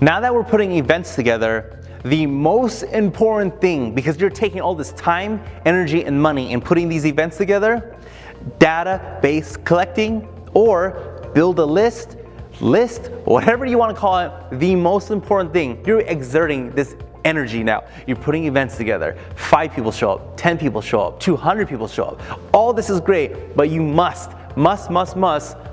Now that we're putting events together, the most important thing, because you're taking all this time, energy, and money and putting these events together, database collecting or build a list, whatever you want to call it, the most important thing, you're exerting this energy now. You're putting events together. 5 people show up, 10 people show up, 200 people show up. All this is great, but you must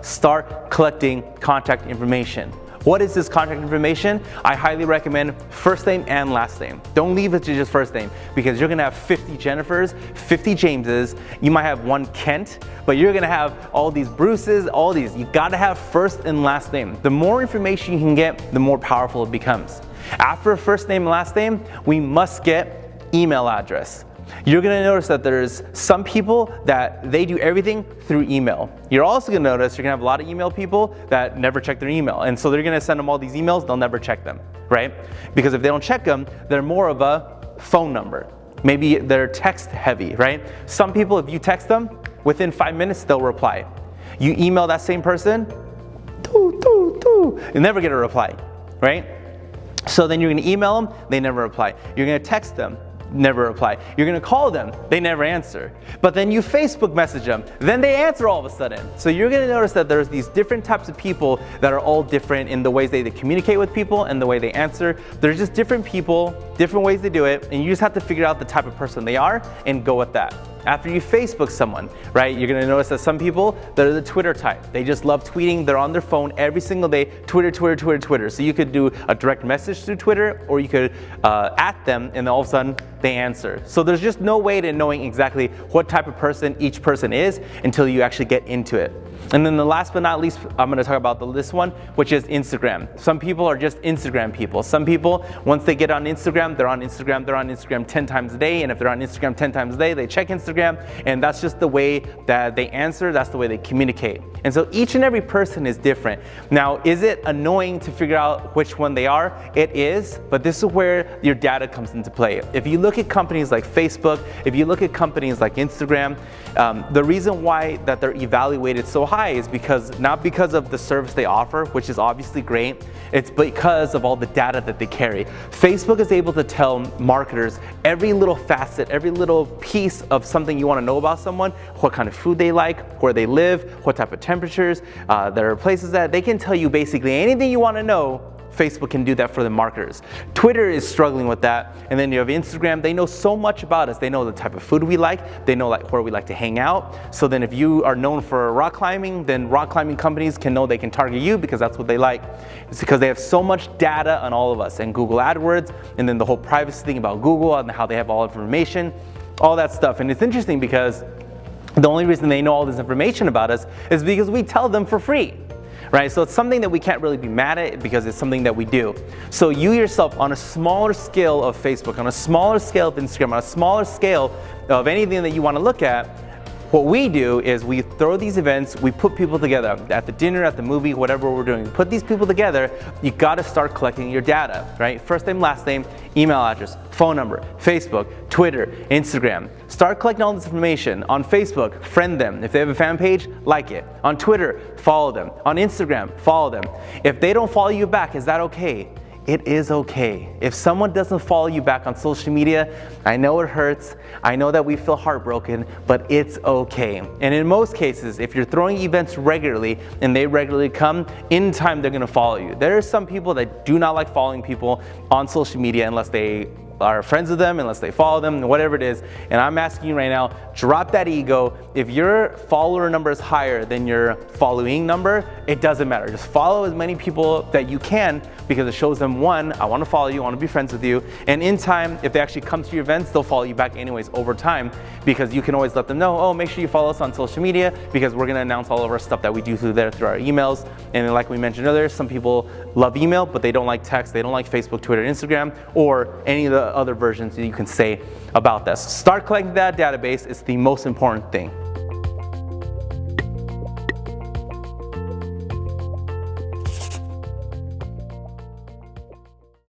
start collecting contact information. What is this contact information? I highly recommend first name and last name. Don't leave it to just first name, because you're gonna have 50 Jennifers, 50 Jameses, you might have 1 Kent, but you're gonna have all these Bruces, all these. You gotta have first and last name. The more information you can get, the more powerful it becomes. After first name and last name, we must get email address. You're gonna notice that there's some people that they do everything through email. You're also gonna notice you're gonna have a lot of email people that never check their email. And so they're gonna send them all these emails, they'll never check them, right? Because if they don't check them, they're more of a phone number. Maybe they're text heavy, right? Some people, if you text them, within 5 minutes, they'll reply. You email that same person, you never get a reply, right? So then you're gonna email them, they never reply. You're gonna text them, never reply. You're gonna call them, they never answer. But then you Facebook message them, then they answer all of a sudden. So you're gonna notice that there's these different types of people that are all different in the ways they communicate with people and the way they answer. There's just different people, different ways to do it, and you just have to figure out the type of person they are and go with that. After you Facebook someone, right, you're gonna notice that some people, they're the Twitter type. They just love tweeting, they're on their phone every single day, Twitter. So you could do a direct message through Twitter, or you could at them, and then all of a sudden they answer. So there's just no way to knowing exactly what type of person each person is until you actually get into it. And then the last but not least, I'm gonna talk about this one, which is Instagram. Some people are just Instagram people. Some people, once they get on Instagram, they're on Instagram 10 times a day. And if they're on Instagram 10 times a day, they check Instagram. And that's just the way that they answer. That's the way they communicate. And so each and every person is different. Now, is it annoying to figure out which one they are? It is, but this is where your data comes into play. If you look at companies like Facebook, if you look at companies like Instagram, the reason why that they're evaluated so high is not because of the service they offer, which is obviously great, it's because of all the data that they carry. Facebook is able to tell marketers every little facet, every little piece of something you want to know about someone, what kind of food they like, where they live, what type of temperatures, there are places that they can tell you basically anything you want to know. Facebook can do that for the marketers. Twitter is struggling with that. And then you have Instagram. They know so much about us. They know the type of food we like. They know where we like to hang out. So then if you are known for rock climbing, then rock climbing companies can know they can target you because that's what they like. It's because they have so much data on all of us, and Google AdWords, and then the whole privacy thing about Google and how they have all information, all that stuff. And it's interesting because the only reason they know all this information about us is because we tell them for free. Right? So it's something that we can't really be mad at because it's something that we do. So you yourself, on a smaller scale of Facebook, on a smaller scale of Instagram, on a smaller scale of anything that you want to look at, what we do is we throw these events, we put people together at the dinner, at the movie, whatever we're doing. We put these people together, you gotta start collecting your data, right? First name, last name, email address, phone number, Facebook, Twitter, Instagram. Start collecting all this information. On Facebook, friend them. If they have a fan page, like it. On Twitter, follow them. On Instagram, follow them. If they don't follow you back, is that okay? It is okay. If someone doesn't follow you back on social media, I know it hurts. I know that we feel heartbroken, but it's okay. And in most cases, if you're throwing events regularly and they regularly come, in time they're gonna follow you. There are some people that do not like following people on social media unless they are friends with them, unless they follow them, whatever it is. And I'm asking you right now, drop that ego. If your follower number is higher than your following number, it doesn't matter. Just follow as many people that you can because it shows them, one, I want to follow you, I want to be friends with you. And in time, if they actually come to your events, they'll follow you back anyways over time, because you can always let them know, oh, make sure you follow us on social media because we're going to announce all of our stuff that we do through there through our emails. And then, like we mentioned earlier, some people love email, but they don't like text, they don't like Facebook, Twitter, Instagram, or any of the other versions that you can say about this. Start collecting that database. It's the most important thing.